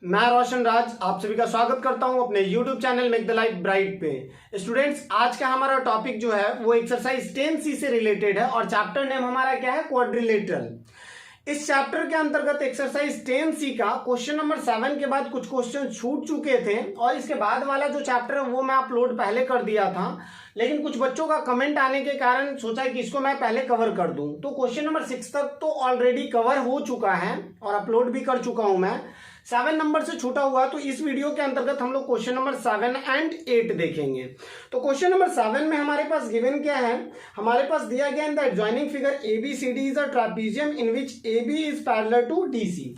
मैं रोशन राज आप सभी का स्वागत करता हूं अपने YouTube channel make the life bright पे। स्टूडेंट्स, आज का हमारा टॉपिक जो है वो एक्सरसाइज 10C से रिलेटेड है और चैप्टर नेम हमारा क्या है, क्वाड्रिलेटरल। इस चैप्टर के अंतर्गत एक्सरसाइज 10C का क्वेश्चन नंबर 7 के बाद कुछ क्वेश्चन छूट चुके थे और इसके बाद वाला जो चैप्टर है वो मैं अपलोड पहले कर दिया था, लेकिन कुछ बच्चों का कमेंट आने के कारण सोचा कि इसको मैं पहले कवर कर दूं। तो क्वेश्चन नंबर 6 तक तो ऑलरेडी कवर हो चुका है और अपलोड भी कर चुका हूं मैं। 7 नंबर से छूटा हुआ, तो इस वीडियो के अंतर्गत हम लोग क्वेश्चन नंबर 7 एंड 8 देखेंगे। तो क्वेश्चन नंबर 7 में हमारे पास गिवन क्या है, हमारे पास दिया गया in the adjoining figure ABCD is a trapezium in which AB is parallel to DC।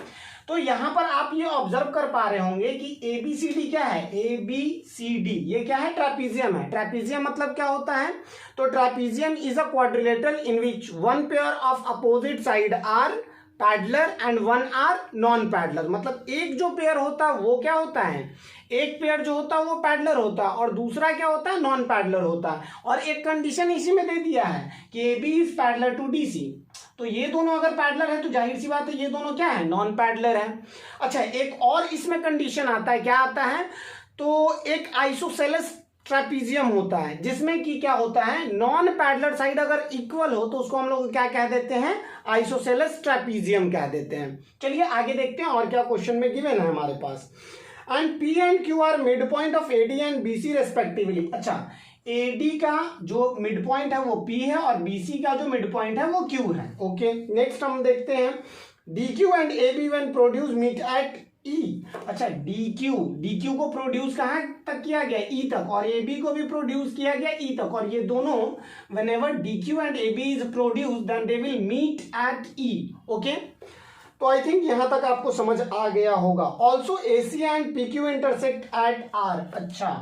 तो यहां पर आप ये ऑब्जर्व कर पा रहे होंगे कि ABCD क्या है, ABCD ये क्या है, ट्रापेजियम है। ट्रापेजियम मतलब क्या होता है, तो trapezium is a quadrilateral in which one pair of opposite side are parallel and one are non parallel. मतलब एक जो पेयर होता है वो क्या होता है, एक पेयर जो होता है वो पैडलर होता है और दूसरा क्या होता है, नॉन पैडलर होता है। और एक कंडीशन इसी में दे दिया है कि AB is parallel to DC। तो ये दोनों अगर पैडलर है तो जाहिर सी बात है ये दोनों क्या है, नॉन पैडलर है। अच्छा, एक और इसमें कंडीशन आता है, क्या आता है, तो एक आइसोसेलेस ट्रापेजियम होता है जिसमें कि क्या होता है, नॉन पैडलर साइड अगर इक्वल हो तो उसको हम लोग क्या कह देते हैं, आइसोसेलेस ट्रापेजियम कह देते हैं। चलिए आगे देखते हैं और क्या क्वेश्चन में गिवन है हमारे पास। And P and Q are mid point of AD and BC respectively. अच्छा, AD का जो मिड पॉइंट है वो P है और BC का जो मिड पॉइंट है वो Q है। ओके, नेक्स्ट हम देखते हैं DQ and AB when produce meet at E। अच्छा, DQ को प्रोड्यूस कहाँ तक किया गया, E तक, और AB को भी प्रोड्यूस किया गया E तक, और ये दोनों whenever DQ and AB is produced then they will meet at E। Okay, तो आई थिंक यहां तक आपको समझ आ गया होगा। Also AC and PQ intersect at R। अच्छा,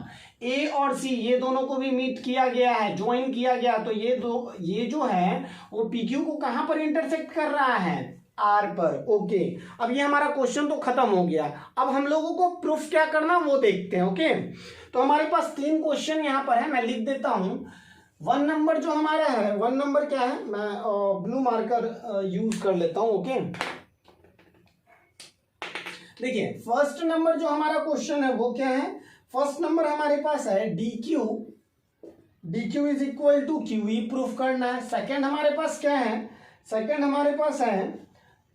A और C ये दोनों को भी मीट किया गया है, ज्वाइन किया गया, तो ये जो है वो PQ को कहां पर इंटरसेक्ट कर रहा है, R पर। ओके, अब ये हमारा क्वेश्चन तो खत्म हो गया। अब हम लोगों को प्रूफ क्या करना वो देखते हैं। ओके, तो हमारे पास 3 क्वेश्चन यहाँ पर है, मैं लिख देता हूं। 1 नंबर जो हमारा है, 1 नंबर क्या है, मैं ब्लू मार्कर यूज कर लेता हूं। ओके, देखिए फर्स्ट नंबर जो हमारा क्वेश्चन है वो क्या है, फर्स्ट नंबर हमारे पास है DQ is equal to QE proof करना है। सेकंड हमारे पास क्या है, सेकंड हमारे पास है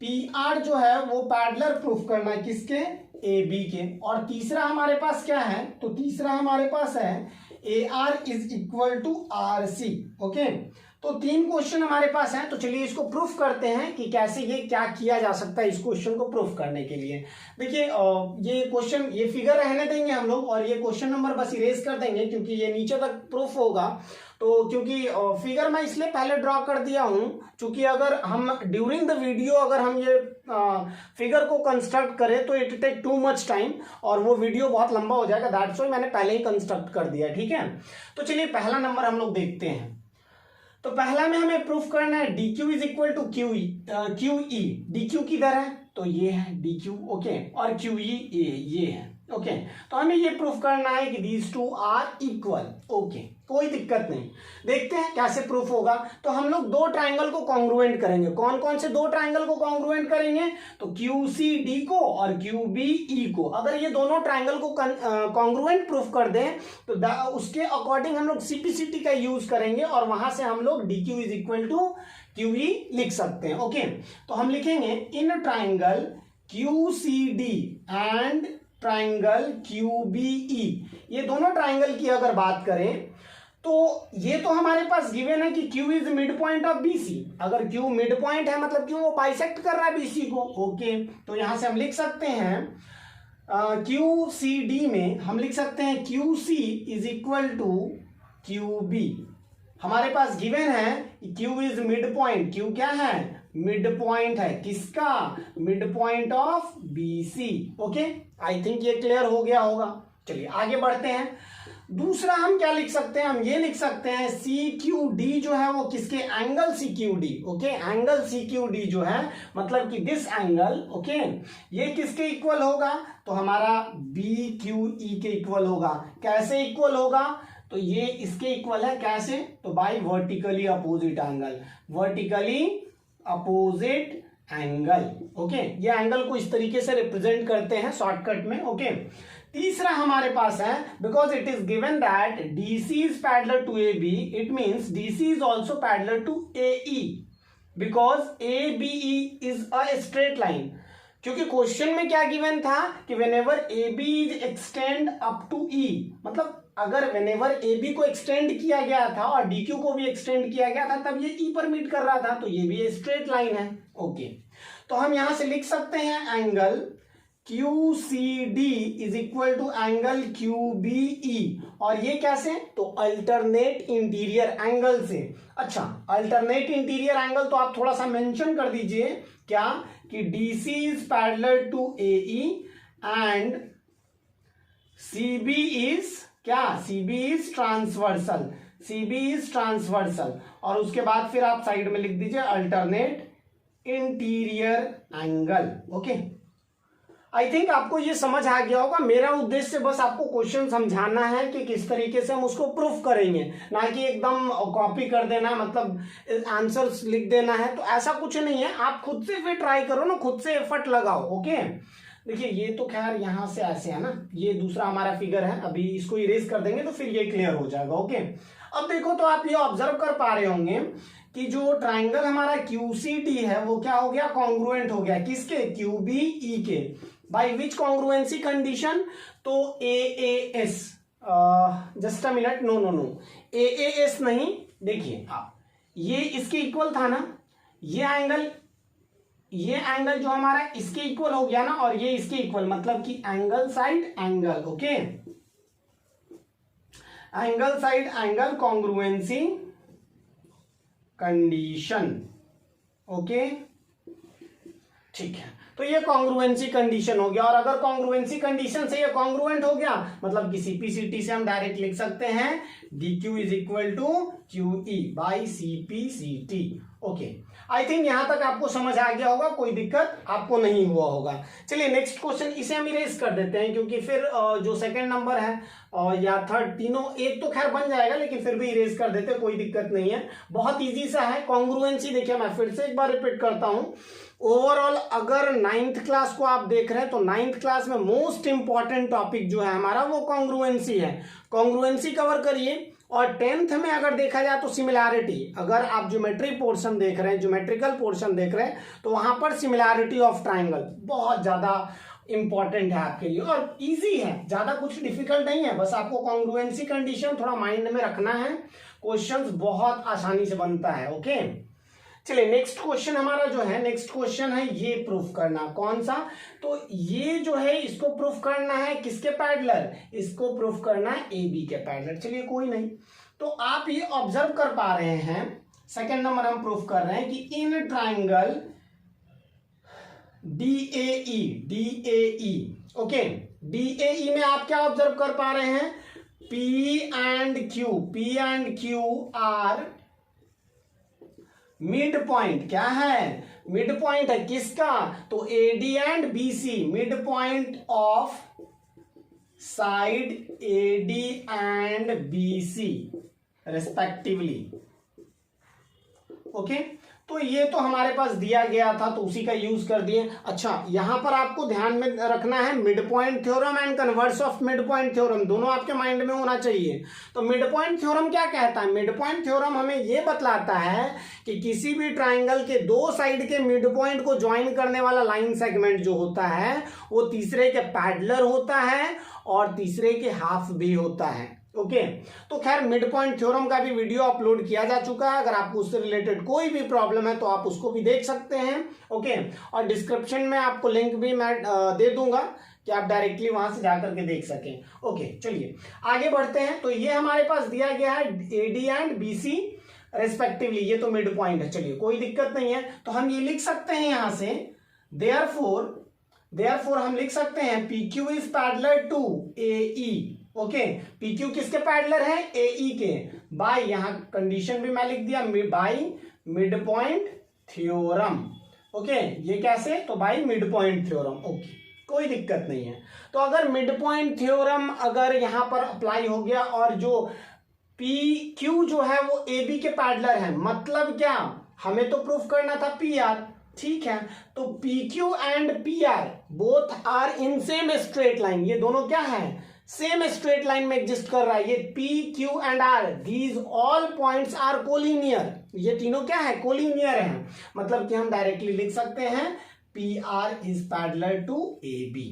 PR जो है वो पैडलर प्रूफ करना है, किसके, AB के। और तीसरा हमारे पास क्या है, तो तीसरा हमारे पास है AR is equal to RC। Okay, तो 3 क्वेश्चन हमारे पास हैं, तो चलिए इसको प्रूफ करते हैं कि कैसे ये क्या किया जा सकता है इस क्वेश्चन को प्रूफ करने के लिए। देखिए ये क्वेश्चन, ये फिगर रहने देंगे हम लोग और ये क्वेश्चन नंबर बस इरेज कर देंगे क्योंकि ये नीचे तक प्रूफ होगा। तो क्योंकि फिगर मैं इसलिए पहले ड्रॉ कर दिया हूं क्योंकि अगर हम ड्यूरिंग द वीडियो अगर हम ये फिगर को कंस्ट्रक्ट करें तो it take too much time और वो वीडियो बहुत लंबा हो जाएगा, दैट्स व्हाई मैंने पहले ही कंस्ट्रक्ट कर दिया। ठीक है, तो चलिए पहला नंबर हम लोग देखते हैं। तो पहला में हमें प्रूफ करना है DQ is equal to QE। DQ किधर है, तो ये है DQ। ओके, और QE ये है। ओके, तो हमें ये प्रूफ करना है कि these two are equal। Okay, कोई दिक्कत नहीं, देखते हैं कैसे प्रूफ होगा। तो हम लोग 2 ट्राइंगल को कॉन्ग्रुएंट करेंगे। कौन कौन से 2 ट्राइंगल को कॉन्ग्रुएंट करेंगे, तो QCD को और QBE को। अगर ये दोनों ट्राइंगल को कॉन्ग्रुएंट प्रूफ कर दें तो उसके अकॉर्डिंग हम लोग CPCT का यूज करेंगे और वहां से हम लोग DQ is equal to QE लिख सकते हैं। ओके, तो हम लिखेंगे in triangle QCD and triangle QBE। ये दोनों ट्राइंगल की अगर बात करें तो ये तो हमारे पास गिवन है कि Q is mid point of BC। अगर Q मिड पॉइंट है मतलब क्यों वो बाइसेक्ट कर रहा है BC को। ओके, तो यहां से हम लिख सकते हैं QCD में हम लिख सकते हैं QC is equal to QB। हमारे पास गिवन है Q is mid point, Q क्या है, मिड पॉइंट है, किसका, mid point of BC। Okay, I think ये क्लियर हो गया होगा। चलिए आगे बढ़ते हैं। दूसरा हम क्या लिख सकते हैं, हम ये लिख सकते हैं CQD जो है वो किसके, angle CQD। Okay, angle CQD जो है मतलब कि दिस एंगल। ओके, ये किसके इक्वल होगा, तो हमारा BQE के इक्वल होगा। कैसे इक्वल होगा, तो ये इसके इक्वल है, कैसे, तो by vertically opposite angle. Vertically opposite angle. Okay, ये एंगल को इस तरीके से रिप्रेजेंट करते हैं शॉर्टकट में। ओके, तीसरा हमारे पास है because it is given that DC is parallel to A B, it means DC is also parallel to A E because A B E is a straight line. क्योंकि question में क्या given था कि whenever A B is extend up to E, मतलब अगर whenever A B को extend किया गया था और डी क्यू को भी एक्सटेंड किया गया था तब ये ई पर मीट कर रहा था, तो ये भी स्ट्रेट लाइन है। ओके, तो हम यहां से लिख सकते हैं angle QCD is equal to angle QBE, और ये कैसे, तो अल्टरनेट इंटीरियर एंगल से। अच्छा, अल्टरनेट इंटीरियर एंगल तो आप थोड़ा सा मेंशन कर दीजिए क्या, कि DC is parallel to AE and CB is क्या, CB is transversal, CB is transversal, और उसके बाद फिर आप साइड में लिख दीजिए alternate interior angle. Okay, I think आपको ये समझ आ गया होगा। मेरा उद्देश्य बस आपको क्वेश्चन समझाना है कि किस तरीके से हम उसको प्रूफ करेंगे, ना कि एकदम कॉपी कर देना, मतलब आंसर्स लिख देना है, तो ऐसा कुछ नहीं है। आप खुद से फिर ट्राई करो ना, खुद से एफर्ट लगाओ। ओके, देखिए ये तो खैर यहां से ऐसे है ना, ये दूसरा हमारा फिगर है, अभी इसको इरेज कर देंगे तो फिर ये क्लियर हो जाएगा। ओके, अब देखो तो आप ये ऑब्जर्व कर पा रहे होंगे कि जो ट्राइंगल हमारा QCD है वो क्या हो गया, कॉन्ग्रुएंट हो गया किसके, QBE के। बाय विच कॉन्ग्रुएंसी कंडीशन, तो AAS, just a minute, no AAS नहीं, देखिए आप ये इसके इक्वल था ना, ये एंगल जो हमारा इसके इक्वल हो गया ना, और ये इसके इक्वल, मतलब कि angle side angle. Okay, angle side angle congruency condition. Okay, ठीक है, तो ये कॉन्ग्रुएंसी कंडीशन हो गया। और अगर कॉन्ग्रुएंसी कंडीशन से ये कॉन्ग्रुएंट हो गया, मतलब कि CPCT से हम डायरेक्ट लिख सकते हैं DQ is equal to QE by CPCT। Okay, I think यहां तक आपको समझ आ गया होगा, कोई दिक्कत आपको नहीं हुआ होगा। चलिए नेक्स्ट क्वेश्चन, इसे हम इरेज कर देते हैं क्योंकि फिर जो सेकंड नंबर है या थर्ड, तीनों एक तो खैर बन जाएगा, लेकिन फिर भी इरेज कर देते, कोई दिक्कत नहीं है, बहुत इजी सा है। कॉन्ग्रुएंसी देखिए, मैं फिर से एक बार रिपीट करता हूं, ओवरऑल अगर 9th क्लास को आप देख रहे हैं तो 9th क्लास में मोस्ट इंपॉर्टेंट टॉपिक जो है हमारा वो कॉन्ग्रुएंसी है। कॉन्ग्रुएंसी कवर करिए, और 10th में अगर देखा जाए तो सिमिलैरिटी, अगर आप ज्योमेट्री पोर्शन देख रहे हैं, ज्योमेट्रिकल पोर्शन देख रहे हैं, तो वहां पर सिमिलैरिटी ऑफ ट्राइंगल बहुत ज्यादा इंपॉर्टेंट है आपके लिए, और इजी है, ज्यादा कुछ डिफिकल्ट नहीं है। बस आपको कॉन्ग्रुएंसी कंडीशन थोड़ा माइंड में रखना है, क्वेश्चंस बहुत आसानी से बनता है। ओके, चलिए नेक्स्ट क्वेश्चन हमारा जो है, नेक्स्ट क्वेश्चन है ये प्रूफ करना, कौन सा, तो ये जो है इसको प्रूफ करना है किसके पैरेलल, इसको प्रूफ करना है AB के पैरेलल। चलिए कोई नहीं, तो आप ये ऑब्जर्व कर पा रहे हैं, सेकंड नंबर हम प्रूफ कर रहे हैं कि in triangle DAE, okay, DAE में आप क्या ऑब्जर्व कर पा रहे हैं, P and Q are mid point. क्या है, मिड पॉइंट है किसका, तो AD and BC, mid point of side AD and BC respectively. Okay, तो ये तो हमारे पास दिया गया था तो उसी का यूज कर दिए। अच्छा, यहां पर आपको ध्यान में रखना है mid point theorem and converse of mid point theorem, दोनों आपके माइंड में होना चाहिए। तो मिड पॉइंट थ्योरम क्या कहता है, मिड पॉइंट थ्योरम हमें ये बतलाता है कि किसी भी ट्राइंगल के दो साइड के मिड पॉइंट को ज्वाइन करने वाला लाइन सेगमेंट जो होता है वो तीसरे के पैरेलल होता है और तीसरे के हाफ भी होता है। ओके, तो खैर मिड पॉइंट थ्योरम का भी वीडियो अपलोड किया जा चुका है, अगर आपको उससे रिलेटेड कोई भी प्रॉब्लम है तो आप उसको भी देख सकते हैं। ओके, और डिस्क्रिप्शन में आपको लिंक भी मैं दे दूंगा कि आप डायरेक्टली वहां से जाकर के देख सकें। ओके, चलिए आगे बढ़ते हैं। तो ये हमारे पास दिया गया है AD एंड BC रेस्पेक्टिवली, ये तो मिड पॉइंट है, चलिए कोई दिक्कत नहीं है। तो हम ये लिख सकते हैं यहां से, देयरफॉर हम लिख सकते हैं PQ is parallel to AE। Okay, PQ किसके पैरेलल है, AE के, बाय, यहां कंडीशन भी मैं लिख दिया, by mid point theorem. Okay, ये कैसे, तो by mid point theorem. Okay, कोई दिक्कत नहीं है। तो अगर मिड पॉइंट थ्योरम अगर यहां पर अप्लाई हो गया और जो PQ जो है वो AB के पैरेलल है, मतलब क्या, हमें तो प्रूफ करना था PR, ठीक है, तो PQ and PR both are in same straight line, ये दोनों क्या है, सेम स्ट्रेट लाइन में एग्जिस्ट कर रहा है। ये PQ and R these all points are collinear, ये तीनों क्या है, कोलिनियर हैं। मतलब कि हम डायरेक्टली लिख सकते हैं PR is parallel to AB।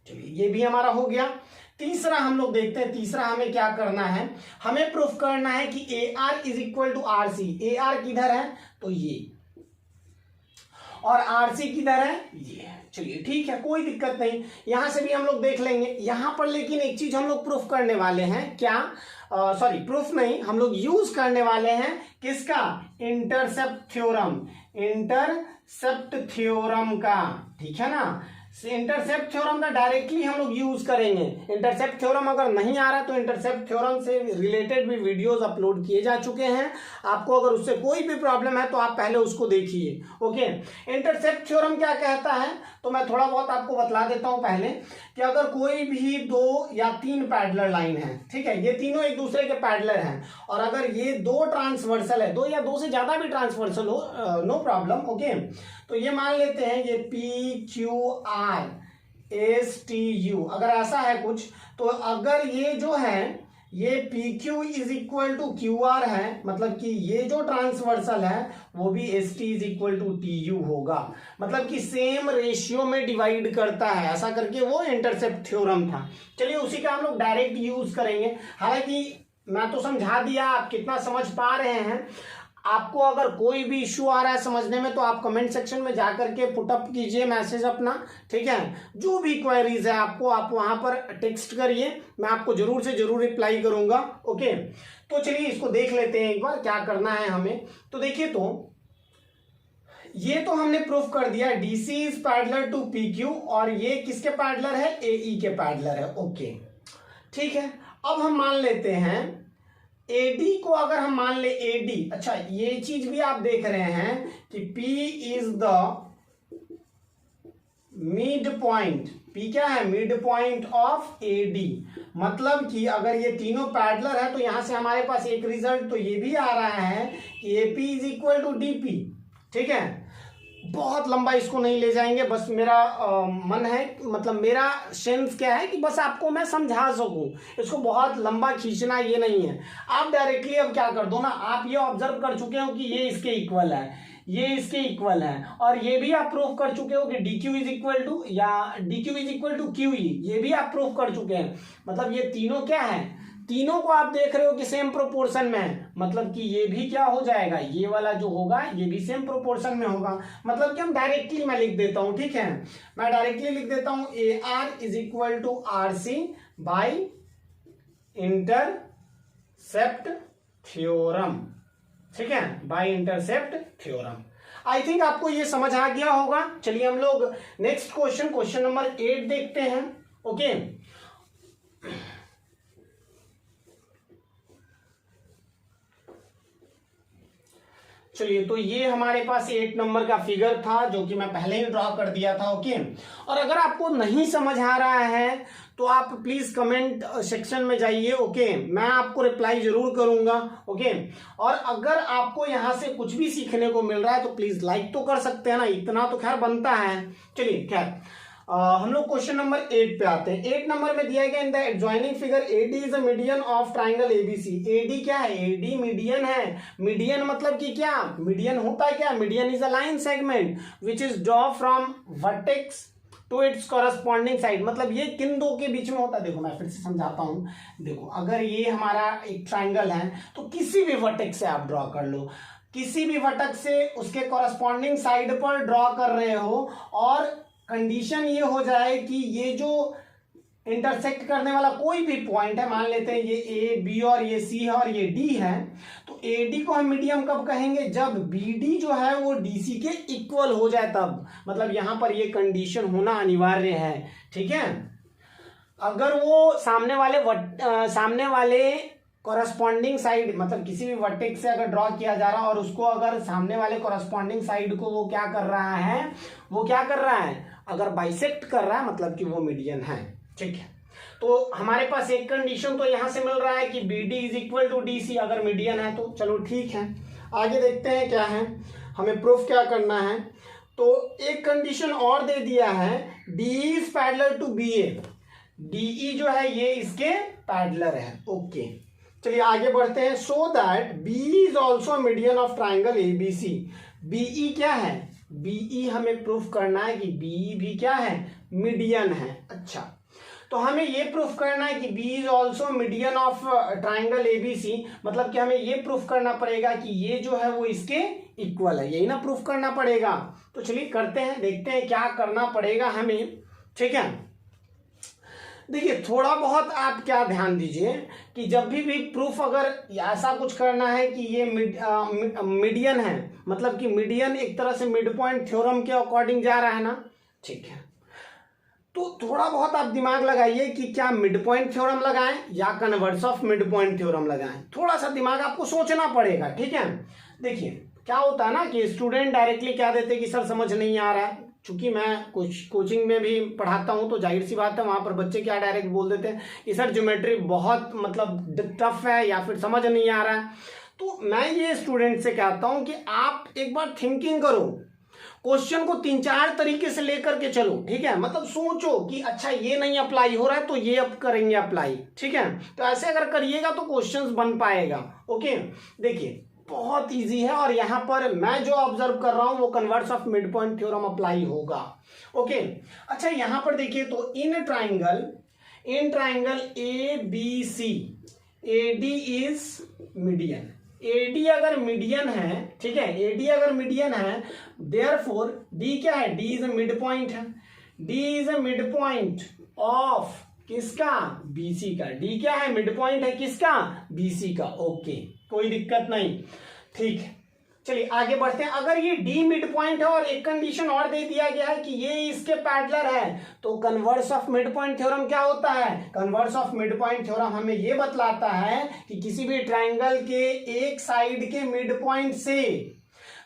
चलिए ये भी हमारा हो गया। तीसरा हम लोग देखते हैं, तीसरा हमें क्या करना है, हमें प्रूफ करना है कि AR is equal to RC। AR किधर है, तो ये, और RC किधर है, ये। चलिए ठीक है, कोई दिक्कत नहीं, यहां से भी हम लोग देख लेंगे। यहां पर लेकिन एक चीज हम लोग प्रूफ करने वाले हैं, क्या, सॉरी प्रूफ नहीं, हम लोग यूज करने वाले हैं किसका, इंटरसेप्ट थ्योरम, इंटरसेप्ट थ्योरम का, ठीक है ना। इंटरसेप्ट थ्योरम का डायरेक्टली हम लोग यूज करेंगे। इंटरसेप्ट थ्योरम अगर नहीं आ रहा तो इंटरसेप्ट थ्योरम से रिलेटेड भी वीडियोस अपलोड किए जा चुके हैं, आपको अगर उससे कोई भी प्रॉब्लम है तो आप पहले उसको देखिए। ओके, इंटरसेप्ट थ्योरम क्या कहता है, तो मैं थोड़ा बहुत आपको बतला देता हूं पहले, कि अगर कोई भी 2 या 3 पैरेलल लाइन है, ठीक है, ये तीनों एक दूसरे के पैरेलल हैं, और अगर ये 2 ट्रांसवर्सल है, 2 या 2 से ज्यादा भी ट्रांसवर्सल हो, नो प्रॉब्लम। ओके, तो ये मान लेते हैं ये PQRSTU, अगर ऐसा है कुछ, तो अगर ये जो है ये PQ is equal to QR है, मतलब कि ये जो ट्रांसवर्सल है वो भी ST is equal to TU होगा, मतलब कि सेम रेशियो में डिवाइड करता है, ऐसा करके वो इंटरसेप्ट थ्योरम था। चलिए उसी का हम लोग डायरेक्ट यूज करेंगे। हालांकि मैं तो समझा दिया, आप कितना समझ पा रहे हैं। आपको अगर कोई भी इश्यू आ रहा है समझने में तो आप कमेंट सेक्शन में जाकर के पुटअप कीजिए मैसेज अपना, ठीक है। जो भी क्वेरीज है आपको, आप वहां पर टेक्स्ट करिए, मैं आपको जरूर से जरूर रिप्लाई करूंगा। ओके, तो चलिए इसको देख लेते हैं एक बार क्या करना है हमें। तो देखिए, तो ये तो हमने प्रूफ कर दिया DC is parallel to PQ, और ये किसके पैरेलल है, AE के पैरेलल है। ओके ठीक है, अब हम मान लेते हैं AD को, अगर हम मान ले AD, अच्छा ये चीज भी आप देख रहे हैं कि P is the mid point, P क्या है, मिड पॉइंट ऑफ AD। मतलब कि अगर ये तीनों पैरेलल है तो यहां से हमारे पास एक रिजल्ट तो ये भी आ रहा है कि AP is equal to DP, ठीक है। बहुत लंबा इसको नहीं ले जाएंगे, बस मेरा मन है, मतलब मेरा सेंस क्या है कि बस आपको मैं समझा सकूं, इसको बहुत लंबा खींचना ये नहीं है। आप डायरेक्टली अब क्या कर दो ना, आप ये ऑब्जर्व कर चुके हो कि ये इसके इक्वल है, ये इसके इक्वल है, और ये भी आप प्रूफ कर चुके हो कि DQ इज इक्वल टू, या DQ is equal to QE, ये भी आप प्रूफ कर चुके हैं। मतलब ये तीनों क्या है, तीनों को आप देख रहे हो कि सेम प्रोपोर्शन में है, मतलब कि ये भी क्या हो जाएगा, ये वाला जो होगा ये भी सेम प्रोपोर्शन में होगा। मतलब कि हम डायरेक्टली मैं लिख देता हूं, ठीक है, मैं डायरेक्टली लिख देता हूं AR is equal to RC by intercept theorem, ठीक है, by intercept theorem. I think आपको ये समझ आ गया होगा। चलिए हम लोग नेक्स्ट क्वेश्चन नंबर 8 देखते हैं। ओके, चलिए, तो ये हमारे पास 8 नंबर का फिगर था जो कि मैं पहले ही ड्रॉ कर दिया था। ओके, और अगर आपको नहीं समझ आ रहा है तो आप प्लीज कमेंट सेक्शन में जाइए। ओके, मैं आपको रिप्लाई जरूर करूंगा। ओके, और अगर आपको यहां से कुछ भी सीखने को मिल रहा है तो प्लीज लाइक तो कर सकते हैं ना, इतना तो खैर बनता है। चलिए खैर, हम लोग क्वेश्चन नंबर 8 पे आते हैं। 8 नंबर में दिया गया in the adjoining figure AD is a median of triangle ABC। AD क्या है, AD मीडियन है। मीडियन मतलब कि क्या, मीडियन होता है क्या, median is a line segment which is draw from vertex to its corresponding side. मतलब ये किन दो के बीच में होता है, देखो मैं फिर से समझाता हूं। देखो, अगर ये हमारा एक ट्राइंगल है तो किसी भी वर्टेक्स से आप ड्रॉ कर लो, किसी भी वर्टेक्स से उसके कॉरस्पॉन्डिंग साइड पर ड्रॉ कर रहे हो, और कंडीशन ये हो जाए कि ये जो इंटरसेक्ट करने वाला कोई भी पॉइंट है, मान लेते हैं ये A, B और ये C है और ये D है, तो AD को हम मीडियम कब कहेंगे, जब BD जो है वो DC के इक्वल हो जाए तब। मतलब यहां पर ये कंडीशन होना अनिवार्य है, ठीक है। अगर वो सामने वाले कॉरस्पॉन्डिंग साइड, मतलब किसी भी वर्टेक्स से अगर ड्रॉ किया जा रहा है और उसको अगर सामने वाले कॉरस्पॉन्डिंग साइड को वो क्या कर रहा है, अगर बाइसेक्ट कर रहा है, मतलब कि वो मीडियन है, ठीक है। तो हमारे पास एक कंडीशन तो यहां से मिल रहा है कि BD is equal to DC अगर मीडियन है तो। चलो ठीक है, आगे देखते हैं क्या है, हमें प्रूफ क्या करना है। तो एक कंडीशन और दे दिया है, D is parallel to B A, DE जो है ये इसके पैरेलल है। ओके चलिए आगे बढ़ते हैं। So that B is also median of triangle ABC. BE क्या है, बीई हमें प्रूफ करना है कि बीई भी क्या है, मीडियन है। अच्छा तो हमें ये प्रूफ करना है कि B is also median of triangle ABC, मतलब कि हमें ये प्रूफ करना पड़ेगा कि ये जो है वो इसके इक्वल है, यही ना प्रूफ करना पड़ेगा। तो चलिए करते हैं, देखते हैं क्या करना पड़ेगा हमें। ठीक है देखिए थोड़ा बहुत आप क्या ध्यान दीजिए कि जब भी प्रूफ अगर ऐसा कुछ करना है कि ये मीडियन है, मतलब कि मीडियन एक तरह से मिड पॉइंट थ्योरम के अकॉर्डिंग जा रहा है ना, ठीक है, तो थोड़ा बहुत आप दिमाग लगाइए कि क्या मिड पॉइंट थ्योरम लगाएं या converse of mid point theorem लगाएं, थोड़ा सा दिमाग आपको सोचना पड़ेगा। ठीक है देखिए क्या होता है ना कि स्टूडेंट डायरेक्टली क्या देते हैं कि सर समझ नहीं आ रहा है। चूंकि मैं कुछ कोचिंग में भी पढ़ाता हूं तो जाहिर सी बात है वहां पर बच्चे क्या डायरेक्ट बोल देते हैं कि सर ज्योमेट्री बहुत मतलब टफ है या फिर समझ नहीं आ रहा है। तो मैं ये स्टूडेंट से कहता हूं कि आप एक बार थिंकिंग करो, क्वेश्चन को 3-4 तरीके से लेकर के चलो। ठीक है मतलब सोचो कि अच्छा ये नहीं अप्लाई हो रहा है तो ये अब करेंगे अप्लाई। ठीक है तो ऐसे अगर करिएगा तो क्वेश्चंस बन पाएगा। ओके देखिए बहुत इजी है और यहाँ पर मैं जो ऑब्जर्व कर रहा हूं वो converse of mid point theorem apply होगा। ओके अच्छा यहाँ पर देखिए तो in triangle A B C AD is median, AD अगर मीडियन है, ठीक है एडी अगर मीडियन है देयरफॉर डी क्या है, D is a mid point है, D is a mid point of किसका, बीसी का, डी क्या है मिड पॉइंट है किसका, बीसी का। ओके कोई दिक्कत नहीं ठीक है चलिए आगे बढ़ते हैं। अगर ये डी मिड पॉइंट है और एक कंडीशन और दे दिया गया है कि ये इसके पैरेलल है तो converse of mid point theorem क्या होता है, converse of mid point theorem हमें ये बतलाता है कि किसी भी ट्राइंगल के एक साइड के मिड पॉइंट से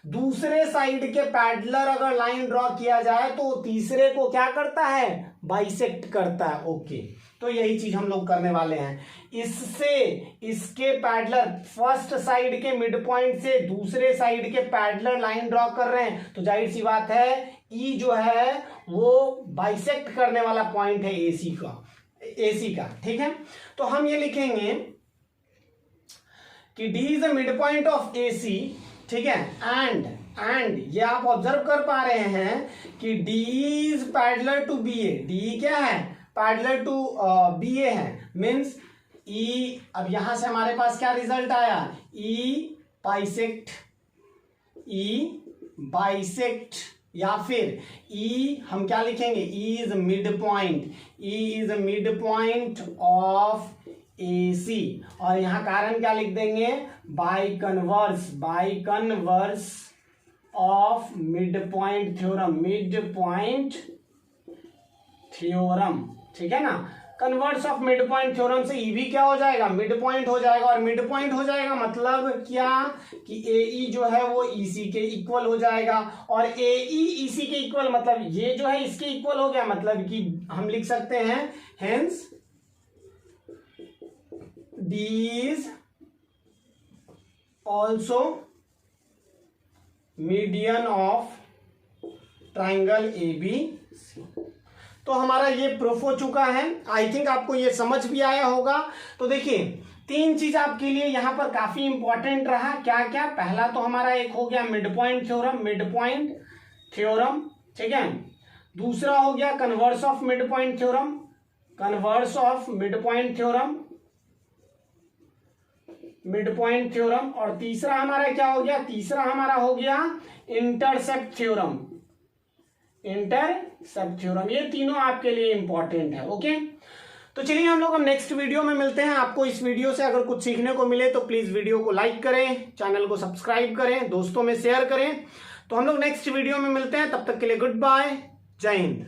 दूसरे साइड के पैरेलल अगर लाइन ड्रॉ किया जाए तो तीसरे को क्या करता है, बाइसेक्ट करता है। ओके तो यही चीज हम लोग करने वाले हैं, इससे इसके पैरेलल फर्स्ट साइड के मिड पॉइंट से दूसरे साइड के पैरेलल लाइन ड्रॉ कर रहे हैं तो जाहिर सी बात है ई जो है वो बाइसेक्ट करने वाला पॉइंट है एसी का। ठीक है तो हम ये लिखेंगे कि D is a mid point of AC. ठीक है एंड ये आप ऑब्जर्व कर पा रहे हैं कि D is parallel to B A, D क्या है पैरेलल टू बी ए है, मीन्स ई, अब यहां से हमारे पास क्या रिजल्ट आया, ई बाइसेक्ट या फिर ई हम क्या लिखेंगे, E is mid point of AC और यहां कारण क्या लिख देंगे, by converse of mid point theorem. ठीक है ना, converse of mid point theorem से ई भी क्या हो जाएगा, मिड पॉइंट हो जाएगा और मिड पॉइंट हो जाएगा मतलब क्या कि AE जो है वो EC के इक्वल हो जाएगा और AE EC के इक्वल मतलब ये जो है इसके इक्वल हो गया, मतलब कि हम लिख सकते हैं hence D is also median of triangle ABC। तो हमारा ये प्रूफ हो चुका है। आई थिंक आपको ये समझ भी आया होगा। तो देखिए 3 चीज आपके लिए यहां पर काफी इंपॉर्टेंट रहा, क्या क्या, पहला तो हमारा एक हो गया मिड पॉइंट थ्योरम, ठीक है, दूसरा हो गया converse of mid point theorem, और तीसरा हमारा क्या हो गया, तीसरा हमारा हो गया इंटरसेप्ट थ्योरम। ये तीनों आपके लिए इंपॉर्टेंट है। ओके तो चलिए हम लोग नेक्स्ट वीडियो में मिलते हैं। आपको इस वीडियो से अगर कुछ सीखने को मिले तो प्लीज वीडियो को लाइक करें, चैनल को सब्सक्राइब करें, दोस्तों में शेयर करें। तो हम लोग नेक्स्ट वीडियो में मिलते हैं, तब तक के लिए गुड बाय, जय हिंद।